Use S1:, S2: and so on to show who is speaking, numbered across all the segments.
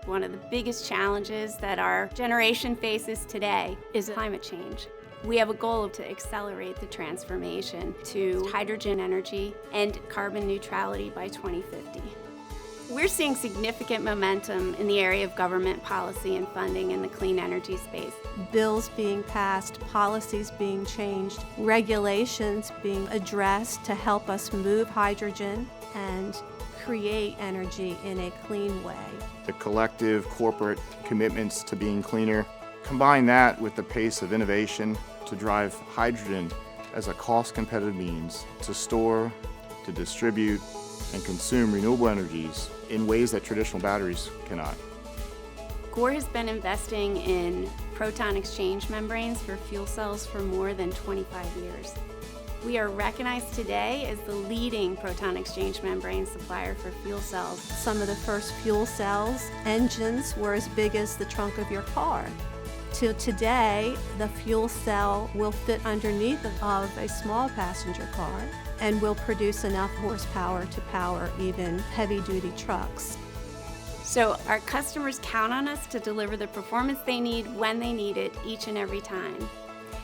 S1: One of the biggest challenges that our generation faces today is climate change. We have a goal to accelerate the transformation to hydrogen energy and carbon neutrality by 2050. We're seeing significant momentum in the area of government policy and funding in the clean energy space.
S2: Bills being passed, policies being changed, regulations being addressed to help us move hydrogen and create energy in a clean way.
S3: The collective corporate commitments to being cleaner, combine that with the pace of innovation to drive hydrogen as a cost-competitive means to store, to distribute, and consume renewable energies in ways that traditional batteries cannot.
S1: Gore has been investing in proton exchange membranes for fuel cells for more than 25 years. We are recognized today as the leading proton exchange membrane supplier for fuel cells.
S2: Some of the first fuel cells, engines were as big as the trunk of your car. To today, the fuel cell will fit underneath of a small passenger car and will produce enough horsepower to power even heavy-duty trucks.
S1: So our customers count on us to deliver the performance they need when they need it each and every time.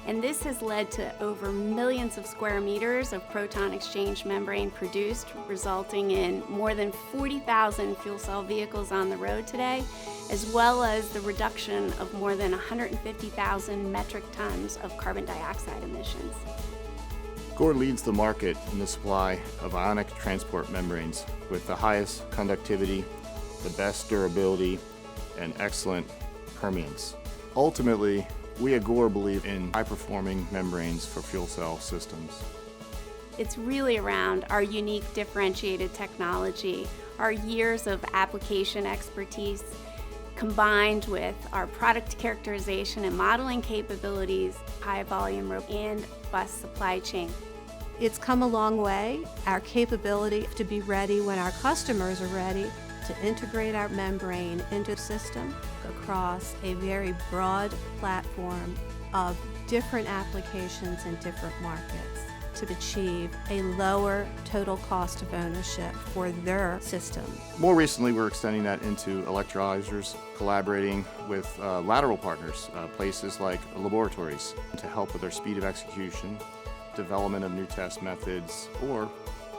S1: And this has led to over millions of square meters of proton exchange membrane produced, resulting in more than 40,000 fuel cell vehicles on the road today, as well as the reduction of more than 150,000 metric tons of carbon dioxide emissions.
S3: Gore leads the market in the supply of ionic transport membranes with the highest conductivity, the best durability, and excellent permeance. Ultimately, we at Gore believe in high-performing membranes for fuel cell systems.
S1: It's really around our unique differentiated technology, our years of application expertise, combined with our product characterization and modeling capabilities, high volume and bus supply chain.
S2: It's come a long way. Our capability to be ready when our customers are ready to integrate our membrane into the system across a very broad platform of different applications in different markets to achieve a lower total cost of ownership for their system.
S3: More recently, we're extending that into electrolyzers, collaborating with lateral partners, places like laboratories, to help with their speed of execution, development of new test methods, or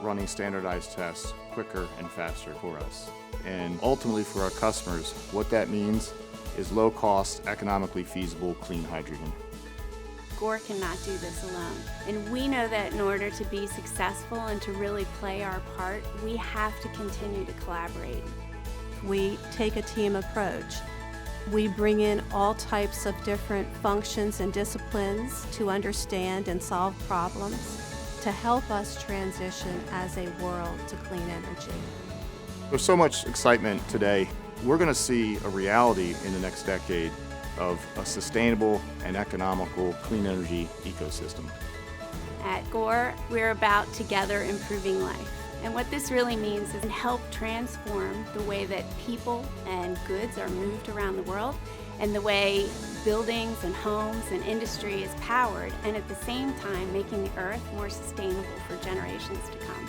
S3: running standardized tests quicker and faster for us. And ultimately for our customers, what that means is low-cost, economically feasible clean hydrogen.
S1: Gore cannot do this alone. And we know that in order to be successful and to really play our part, we have to continue to collaborate.
S2: We take a team approach. We bring in all types of different functions and disciplines to understand and solve problems to help us transition as a world to clean energy.
S3: There's so much excitement today. We're going to see a reality in the next decade of a sustainable and economical clean energy ecosystem.
S1: At Gore, we're about together improving life. And what this really means is help transform the way that people and goods are moved around the world and the way buildings and homes and industry is powered, and at the same time making the earth more sustainable for generations to come.